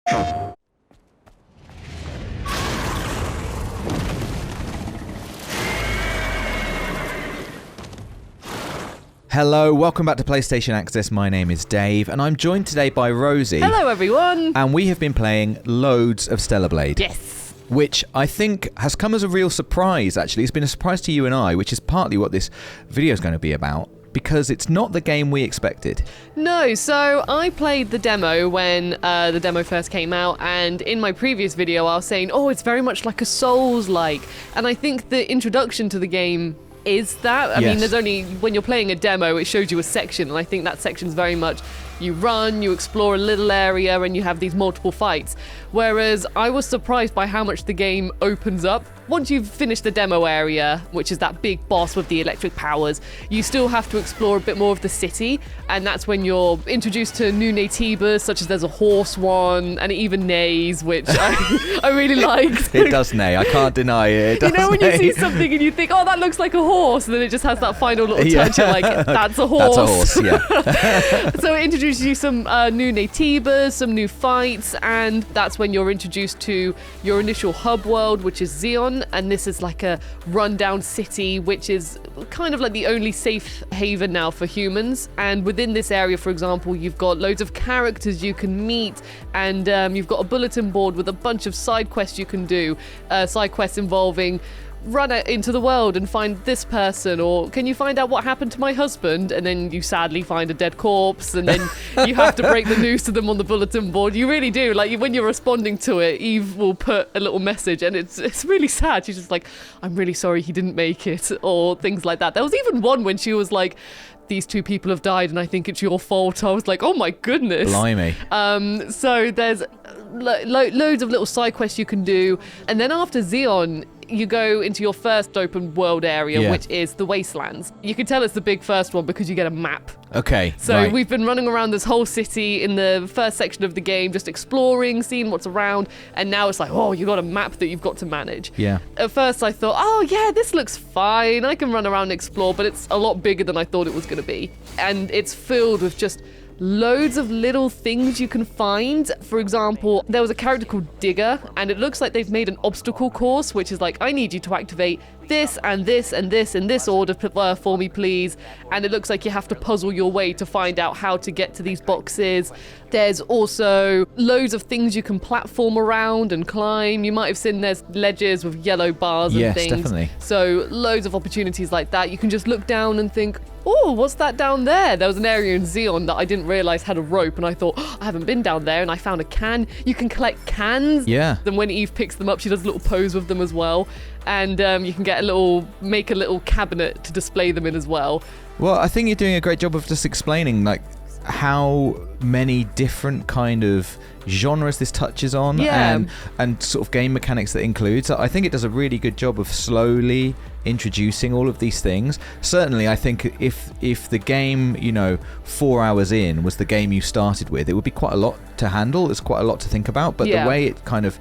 Hello, welcome back to PlayStation Access. My name is Dave, and I'm joined today by Rosie. Hello, everyone. And we have been playing loads of Stellar Blade. Yes. Which I think has come as a real surprise, actually. It's been a surprise to you and I, which is partly what this video is going to be about, because it's not the game we expected. No, so I played the demo when the demo first came out, and in my previous video I was saying, oh, it's very much like a Souls-like. And I think the introduction to the game is that. I mean, there's only, when you're playing a demo, it shows you a section, and I think that section's very much you run, you explore a little area, and you have these multiple fights. Whereas I was surprised by how much the game opens up. Once you've finished the demo area, which is that big boss with the electric powers, you still have to explore a bit more of the city, and that's when you're introduced to new neighbours, such as there's a horse one, and it even neighs, which I really liked. It does neigh, I can't deny it. You know when you see something and you think, oh, that looks like a horse, and then it just has that final little touch, you're like, that's a horse. That's a horse, yeah. So it introduces you some new neighbours, some new fights, and that's when you're introduced to your initial hub world, which is Zion. And this is like a rundown city, which is kind of like the only safe haven now for humans. And within this area, for example, you've got loads of characters you can meet, and you've got a bulletin board with a bunch of side quests you can do. Side quests involving run out into the world and find this person, or can you find out what happened to my husband, and then you sadly find a dead corpse, and then you have to break the news to them on the bulletin board. You really do, like, when you're responding to it, Eve will put a little message, and it's really sad. She's just like, I'm really sorry he didn't make it, or things like that. There was even one when she was like, these two people have died and I think it's your fault. I was like, oh my goodness. Blimey. So there's loads of little side quests you can do, and then after Zion, you go into your first open world area, which is the Wastelands. You can tell it's the big first one because you get a map. Okay. So we've been running around this whole city in the first section of the game, just exploring, seeing what's around, and now it's like, oh, you got a map that you've got to manage. Yeah. At first I thought, oh yeah, this looks fine, I can run around and explore, but it's a lot bigger than I thought it was going to be. And it's filled with just loads of little things you can find. For example, there was a character called Digger, and it looks like they've made an obstacle course, which is like, I need you to activate this and this and this in this order for me, please. And it looks like you have to puzzle your way to find out how to get to these boxes. There's also loads of things you can platform around and climb. You might have seen there's ledges with yellow bars and things. Yes, definitely. So loads of opportunities like that. You can just look down and think, oh, what's that down there? There was an area in Zion that I didn't realize had a rope, and I thought, oh, I haven't been down there, and I found a can. You can collect cans. Yeah. Then when Eve picks them up, she does a little pose with them as well. And you can make a little cabinet to display them in as well. Well, I think you're doing a great job of just explaining, like, how many different kind of genres this touches on, and sort of game mechanics that includes. I think it does a really good job of slowly introducing all of these things. Certainly, I think if the game, 4 hours in was the game you started with, it would be quite a lot to handle. There's quite a lot to think about, but the way it kind of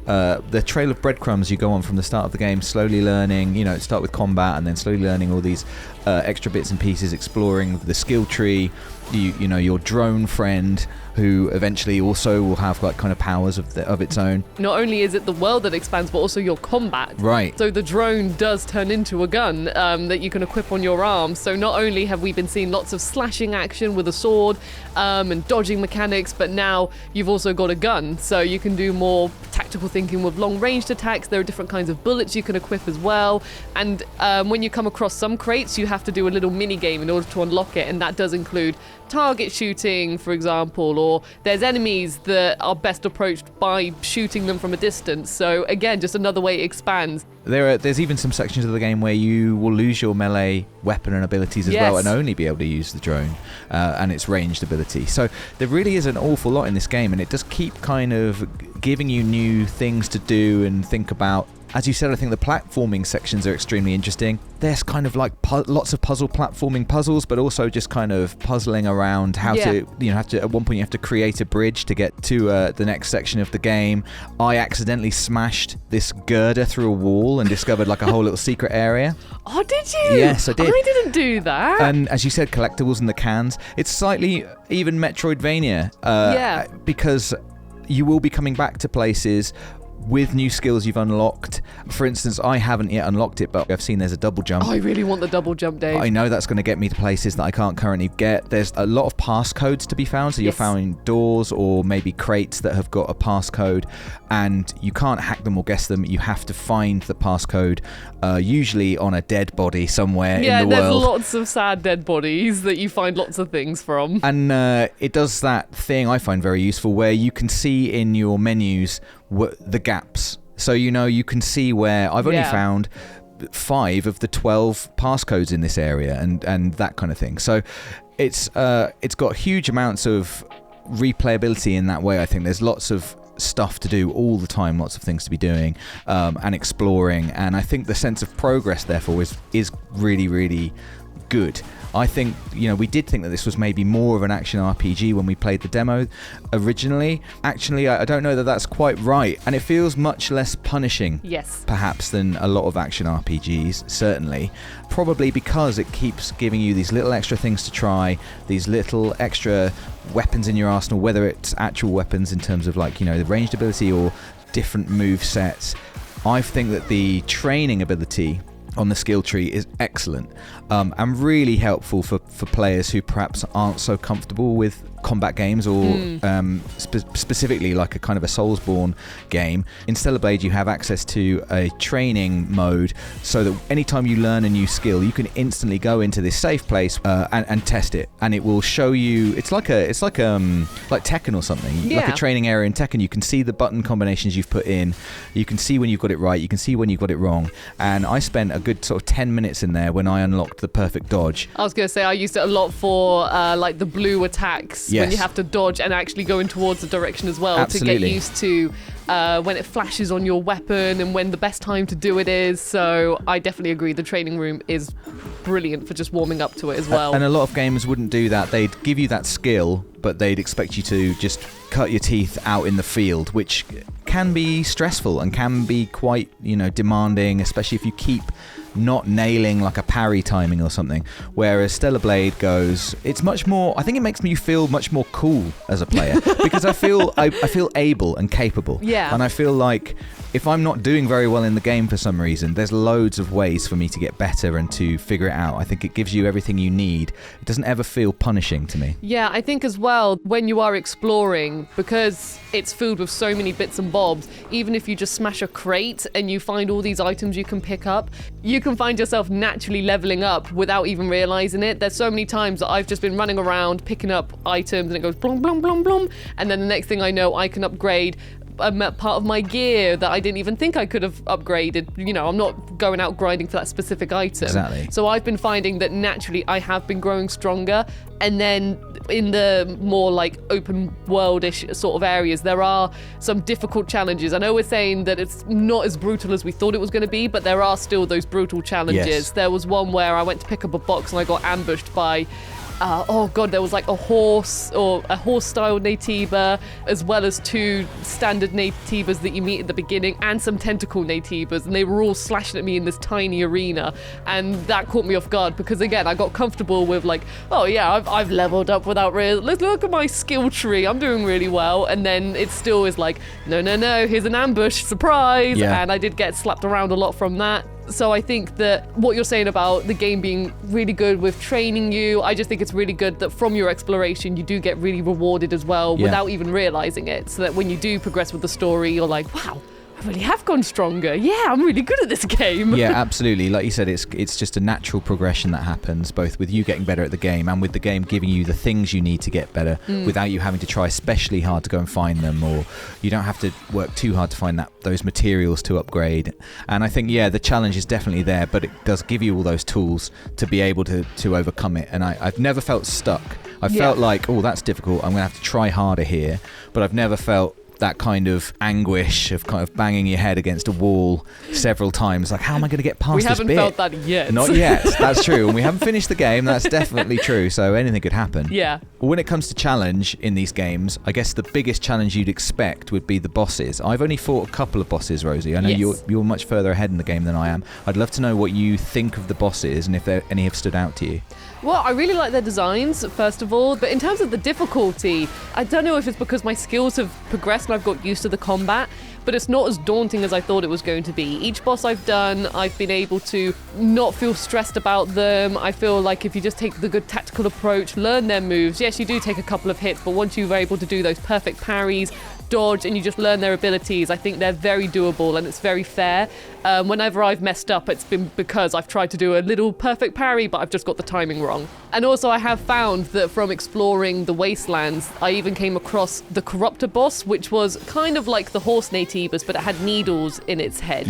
the trail of breadcrumbs you go on from the start of the game, slowly learning, start with combat and then slowly learning all these extra bits and pieces, exploring the skill tree, your drone friend, who eventually also will have like kind of powers of its own. Not only is it the world that expands, but also your combat. Right. So the drone does turn into a gun that you can equip on your arm. So not only have we been seeing lots of slashing action with a sword and dodging mechanics, but now you've also got a gun. So you can do more tactical thinking with long-ranged attacks. There are different kinds of bullets you can equip as well. And when you come across some crates, you have to do a little mini game in order to unlock it, and that does include target shooting, for example, or there's enemies that are best approached by shooting them from a distance. So again, just another way it expands. There's even some sections of the game where you will lose your melee weapon and abilities as well, and only be able to use the drone and its ranged ability. So there really is an awful lot in this game, and it does keep kind of giving you new things to do and think about. As you said, I think the platforming sections are extremely interesting. There's kind of like lots of platforming puzzles, but also just kind of puzzling around how to, at one point you have to create a bridge to get to the next section of the game. I accidentally smashed this girder through a wall and discovered like a whole little secret area. Oh, did you? Yes, I did. I didn't do that. And as you said, collectibles in the cans. It's slightly even Metroidvania. Because you will be coming back to places with new skills you've unlocked. For instance, I haven't yet unlocked it, but I've seen there's a double jump. Oh, I really want the double jump, Dave. I know that's going to get me to places that I can't currently get. There's a lot of passcodes to be found, so you're finding doors or maybe crates that have got a passcode, and you can't hack them or guess them. You have to find the passcode, usually on a dead body somewhere in the world. Yeah, there's lots of sad dead bodies that you find lots of things from. And it does that thing I find very useful where you can see in your menus the gaps. So, you can see where I've only found 5 of the 12 passcodes in this area and that kind of thing. So it's got huge amounts of replayability in that way. I think there's lots of stuff to do all the time, lots of things to be doing and exploring. And I think the sense of progress, therefore, is really, really good. I think, we did think that this was maybe more of an action RPG when we played the demo originally. Actually, I don't know that that's quite right. And it feels much less punishing, perhaps, than a lot of action RPGs, certainly. Probably because it keeps giving you these little extra things to try, these little extra weapons in your arsenal, whether it's actual weapons in terms of the ranged ability or different move sets. I think that the training ability on the skill tree is excellent and really helpful for players who perhaps aren't so comfortable with combat games or specifically like a kind of a Soulsborne game. In Stellar Blade you have access to a training mode so that anytime you learn a new skill you can instantly go into this safe place and test it, and it will show you. It's like Tekken or something, like a training area in Tekken. You can see the button combinations you've put in, you can see when you've got it right, you can see when you've got it wrong, and I spent a good sort of 10 minutes in there when I unlocked the perfect dodge. I was going to say I used it a lot for like the blue attacks when you have to dodge and actually go in towards the direction as well. Absolutely. To get used to when it flashes on your weapon and when the best time to do it is. So I definitely agree the training room is brilliant for just warming up to it as well. And a lot of games wouldn't do that. They'd give you that skill, but they'd expect you to just cut your teeth out in the field, which can be stressful and can be quite, demanding, especially if you keep not nailing like a parry timing or something. Whereas Stellar Blade goes, it's much more, I think it makes me feel much more cool as a player because I feel able and capable. Yeah. And I feel like if I'm not doing very well in the game for some reason, there's loads of ways for me to get better and to figure it out. I think it gives you everything you need. It doesn't ever feel punishing to me. Yeah, I think as well, when you are exploring, because it's filled with so many bits and bobs, even if you just smash a crate and you find all these items you can pick up, you can find yourself naturally leveling up without even realizing it. There's so many times that I've just been running around picking up items and it goes blom, blom, blom, blom. And then the next thing I know, I can upgrade a part of my gear that I didn't even think I could have upgraded. I'm not going out grinding for that specific item. Exactly. So I've been finding that naturally I have been growing stronger. And then in the more like open worldish sort of areas, there are some difficult challenges. I know we're saying that it's not as brutal as we thought it was going to be, but there are still those brutal challenges. Yes. There was one where I went to pick up a box and I got ambushed by there was like a horse or a horse-style Natiba, as well as 2 standard Natibas that you meet at the beginning and some tentacle Natibas, and they were all slashing at me in this tiny arena, and that caught me off guard because again I got comfortable with like, I've leveled up without let's look at my skill tree, I'm doing really well, and then it still is like no, here's an ambush, surprise, and I did get slapped around a lot from that. So I think that what you're saying about the game being really good with training you, I just think it's really good that from your exploration you do get really rewarded as well without even realizing it. So that when you do progress with the story, you're like, wow, I really have gone stronger. Yeah, I'm really good at this game. Yeah, absolutely. Like you said, it's just a natural progression that happens, both with you getting better at the game and with the game giving you the things you need to get better without you having to try especially hard to go and find them, or you don't have to work too hard to find those materials to upgrade. And I think, the challenge is definitely there, but it does give you all those tools to be able to overcome it. And I've never felt stuck. I felt like, that's difficult, I'm going to have to try harder here, but I've never felt that kind of anguish of kind of banging your head against a wall several times. Like, how am I going to get past this bit? We haven't felt that yet. Not yet. That's true. And we haven't finished the game. That's definitely true. So anything could happen. Yeah. Well, when it comes to challenge in these games, I guess the biggest challenge you'd expect would be the bosses. I've only fought a couple of bosses, Rosie. I know you're much further ahead in the game than I am. I'd love to know what you think of the bosses and if any have stood out to you. Well, I really like their designs, first of all. But in terms of the difficulty, I don't know if it's because my skills have progressed and I've got used to the combat, but it's not as daunting as I thought it was going to be. Each boss I've done, I've been able to not feel stressed about them. I feel like if you just take the good tactical approach, learn their moves, yes, you do take a couple of hits, but once you're able to do those perfect parries, dodge, and you just learn their abilities, I think they're very doable and it's very fair. Whenever I've messed up, it's been because I've tried to do a little perfect parry, but I've just got the timing wrong. And also I have found that from exploring the wastelands, I even came across the Corruptor boss, which was kind of like the horse Natibus, but it had needles in its head,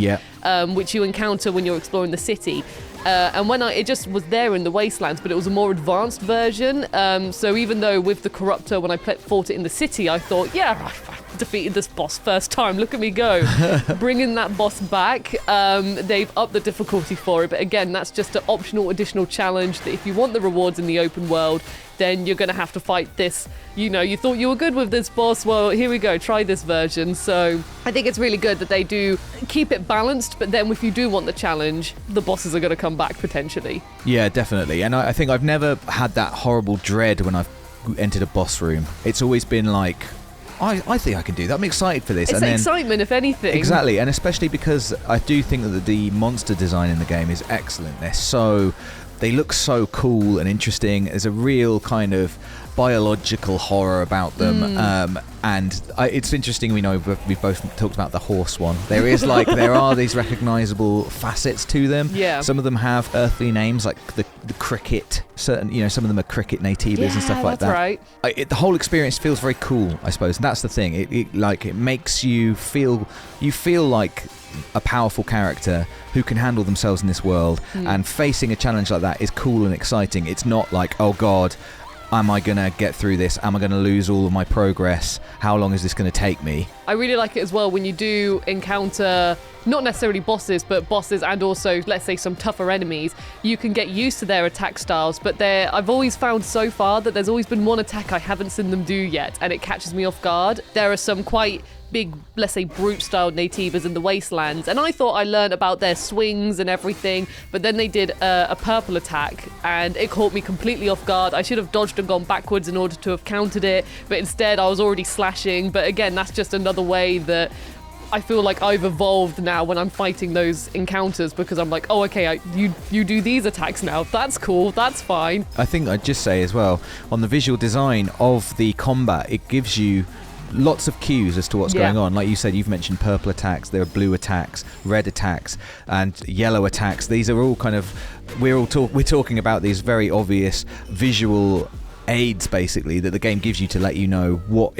which you encounter when you're exploring the city. And it just was there in the wastelands, but it was a more advanced version. So even though with the Corruptor, when I fought it in the city, I thought, I defeated this boss first time, look at me go. Bringing that boss back, they've upped the difficulty for it, but again, that's just an optional additional challenge that if you want the rewards in the open world, then you're going to have to fight this. You thought you were good with this boss, well, here we go, try this version. So I think it's really good that they do keep it balanced, but then if you do want the challenge, the bosses are going to come back potentially. Yeah, definitely. And I think I've never had that horrible dread when I've entered a boss room. It's always been like, I think I can do that. I'm excited for this. It's excitement, if anything. Exactly, and especially because I do think that the monster design in the game is excellent. They look so cool and interesting. There's a real kind of biological horror about them, and it's interesting. We've both talked about the horse one. There are these recognizable facets to them. Yeah. Some of them have earthly names, like the cricket. Some of them are cricket Natibus and stuff like that. Right. The whole experience feels very cool, I suppose. And that's the thing. It makes you feel like a powerful character who can handle themselves in this world, and facing a challenge like that is cool and exciting. It's not like, oh god, am I gonna get through this? Am I gonna lose all of my progress? How long is this gonna take me? I really like it as well when you do encounter not necessarily bosses, but bosses and also, let's say, some tougher enemies. You can get used to their attack styles, but I've always found so far that there's always been one attack I haven't seen them do yet, and it catches me off guard. There are some quite big, let's say, brute-style Natibus in the wastelands, and I thought I learned about their swings and everything, but then they did a purple attack, and it caught me completely off guard. I should have dodged and gone backwards in order to have countered it, but instead I was already slashing. But again, that's just another way that I feel like I've evolved now when I'm fighting those encounters, because I'm like, oh, okay, you do these attacks now. That's cool. That's fine. I think I'd just say as well, on the visual design of the combat, it gives you lots of cues as to what's going on. Like you said, you've mentioned purple attacks, there are blue attacks, red attacks, and yellow attacks. These are all kind of, we're talking about these very obvious visual aids, basically, that the game gives you to let you know what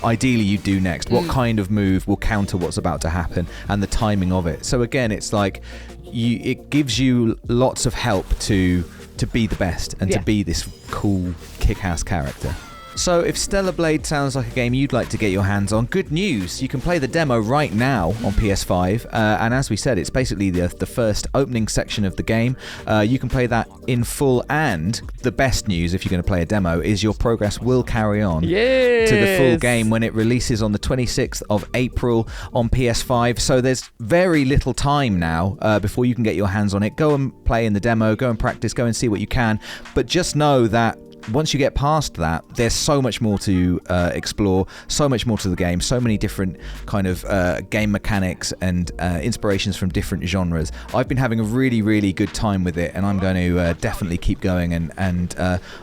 ideally you do next, what kind of move will counter what's about to happen, and the timing of it. So again, it's like it gives you lots of help to be the best and to be this cool kick-ass character. So if Stellar Blade sounds like a game you'd like to get your hands on, good news, you can play the demo right now on PS5, and as we said, it's basically the first opening section of the game. You can play that in full, and the best news, if you're going to play a demo, is your progress will carry on to the full game when it releases on the 26th of April on PS5. So there's very little time now before you can get your hands on it. Go and play in the demo, go and practice, go and see what you can, but just know that once you get past that, there's so much more to explore, so much more to the game, so many different kind of game mechanics and inspirations from different genres. I've been having a really, really good time with it, and I'm going to definitely keep going, and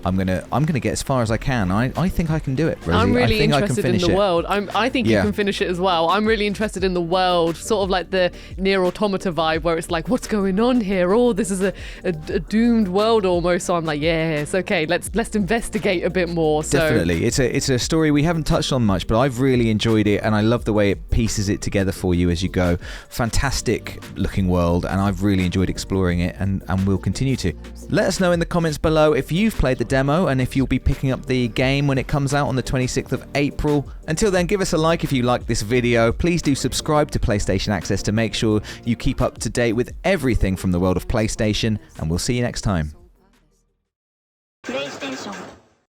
I'm gonna get as far as I can. I think I can do it, Rosie. I'm really interested in the world. I think you can finish it as well. I'm really interested in the world, sort of like the Nier Automata vibe, where it's like, what's going on here? Oh, this is a doomed world almost. So I'm like, yes, okay, let's investigate a bit more. So definitely, it's a story we haven't touched on much, but I've really enjoyed it, and I love the way it pieces it together for you as you go. Fantastic looking world, and I've really enjoyed exploring it, and will continue to. Let us know in the comments below if you've played the demo and if you'll be picking up the game when it comes out on the 26th of April. Until then, give us a like if you like this video. Please do subscribe to PlayStation Access to make sure you keep up to date with everything from the world of PlayStation, and we'll see you next time.